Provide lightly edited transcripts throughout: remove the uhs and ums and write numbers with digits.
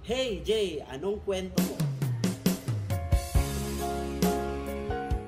Hey Jay, anong kwento mo?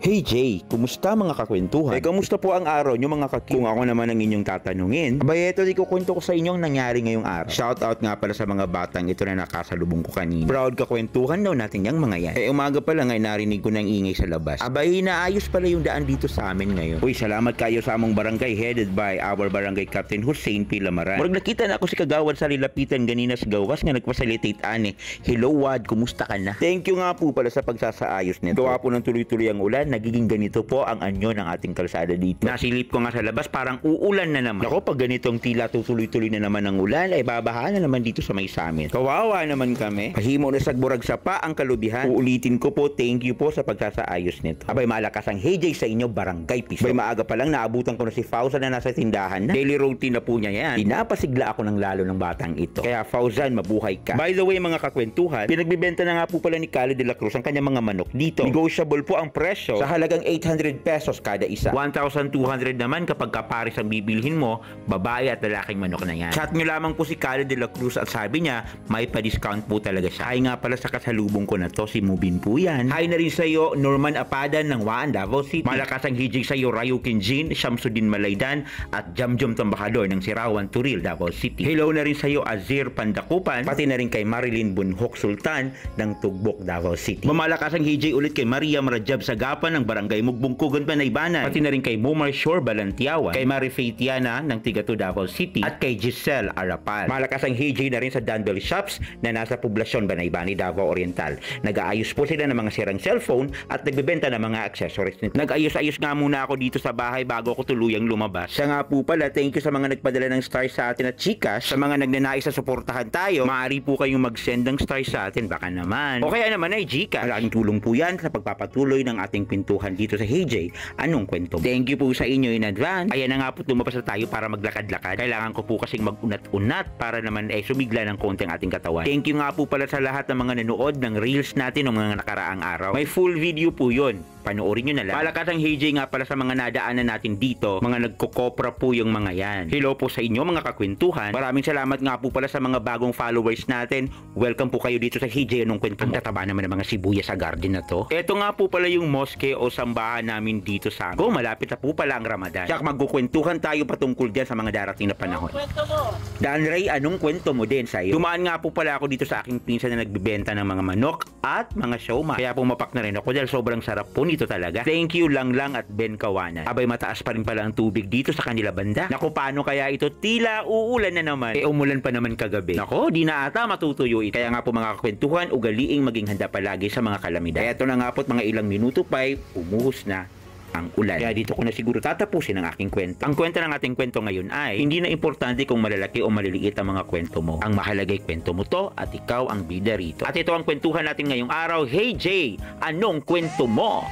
Hey Jay, kumusta mga kakwentuhan? Kamusta po ang araw nyo mga kaki? Kung ako naman ang inyong tatanungin, abay eto di kukwento ko sa inyong nangyari ngayong araw. Shoutout nga pala sa mga batang ito na nakasalubong ko kanina. Proud kakwentuhan daw natin yung mga yan. Umaga pa lang ay narinig ko ng ingay sa labas. Abay, naayos pala yung daan dito sa amin ngayon. Uy, salamat kayo sa among barangay headed by our barangay captain Hussein P. Lamaran. Murag nakita na ako si Kagawad sa lilapitan ganina sa gawas nga nagfacilitate ani. Hello Wad, kumusta ka na? Thank you nga po pala sa pagsasaayos nito. Gawa po ng tuloy-tuloy ang ulan, nagiging ganito po ang anyo ng ating kalsada dito. Nasilip ko nga sa labas, parang uulan na naman. Ako, pag ganitong tila tutuloy-tuloy na naman ang ulan, ay babaha na naman dito sa may samin. Kawawa naman kami. Pahimo na sagburag sa pa ang kalubihan. Uulitin ko po, thank you po sa pagsasaayos nito. Abay, malakas ang hey Jay sa inyo, barangay piso. Abay, maaga pa lang, naabutan ko na si Fauzan na nasa tindahan na. Daily routine na po niya yan. Pinapasigla ako ng lalo ng batang ito. Kaya Fauzan, mabuhay ka. By the way, mga kakwentuhan, pinagbibenta na nga po pala ni Khaled de la Cruz ang kanyang mga manok dito. Negotiable po ang presyo sa halagang 800 pesos kada isa. 1,200 naman kapag kapares ang bibilhin mo, babae at lalaking manok na yan. Chat nyo lamang po si Khaled de la Cruz at sabi niya, may pa-discount po talaga siya. Ay nga pala sa kasalubong ko na to, si Mubin po yan. Hi na rin sa'yo, Norman Apadan ng Waan, Davao City. Malakas ang hijig sa'yo, Rayukin Jin, Shamsuddin Malaydan, at Jamjom Tambakador ng Sirawan, Turil, Davao City. Hello na rin sa'yo, Azir Pandakupan, pati na rin kay Marilyn Bunhok Sultan ng Tugbok, Davao City. Mamalakas ang hijig ulit kay Maria Marajab Sagapan ng Barangay Mugbungkugan, Panaybanan, pati na rin kay Mumar Shore Balantiawan, kay Marife Tiana ng Tigatu, Davao City, at kay Giselle Arapal. Malakas ang hijig na rin sa Dandel Shops na nasa poblasyon Banaybani, Davao Oriental. Nag-aayos po sila ng mga sirang cellphone at nagbebenta ng mga accessories nito. Nag-ayos-ayos nga muna ako dito sa bahay bago ako tuluyang lumabas. Siya nga po pala, thank you sa mga nagpadala ng stars sa atin at chikas. Sa mga nagnanais na suportahan tayo, maaari po kayong mag-send ng stars sa atin, baka naman. O kaya naman ay Gcash. Malaking tulong po yan sa pagpapatuloy ng ating pintuhan dito sa Hey Jay, anong kwento mo? Thank you po sa inyo in advance. Ayan na nga po, lumabas na tayo para maglakad-lakad. Kailangan ko po kasing mag-unat-unat para naman sumigla ng konti ang ating katawan. Thank you nga po pala sa lahat ng mga nanood ng reels natin ng mga nakaraang araw. May full video po yun. Panoorin nyo na lang. Malakas ang Hey Jay nga pala sa mga nadaanan natin dito. Mga nagkokopra po yung mga yan. Hello po sa inyo mga kakwentuhan. Maraming salamat nga po pala sa mga bagong followers natin. Welcome po kayo dito sa Hey Jay, anong kwento mo? Ang tataba naman ng mga sibuyas sa garden na to. Ito nga po pala yung mosque o sambahan namin dito sa amin. Malapit na po pala ang Ramadan. Kaya magkukwentuhan tayo patungkol dyan sa mga darating na panahon. Kwento mo? Dan Ray, anong kwento mo din sa'yo? Dumaan nga po pala ako dito sa aking pinsan na nagbibenta ng mga manok at mga siomai. Kaya pumapak na rin ako dahil sobrang sarap po nito talaga. Thank you Lang at Ben Kawanan. Abay, mataas pa rin pala ang tubig dito sa kanila banda. Naku, paano kaya ito? Tila uulan na naman. Umulan pa naman kagabi. Naku, di na ata matutuyo ito. Kaya nga po mga kakwentuhan, ugaliing maging handa palagi sa mga kalamidad. Kaya ito na nga po, mga ilang minuto pa'y umuhos na ang ulan. Kaya dito ko na siguro tatapusin ang aking kwento. Ang kwento ng ating kwento ngayon ay hindi na importante kung malalaki o maliliit ang mga kwento mo. Ang mahalagay kwento mo to at ikaw ang bida rito. At ito ang kwentuhan natin ngayong araw. Hey Jay, anong kwento mo?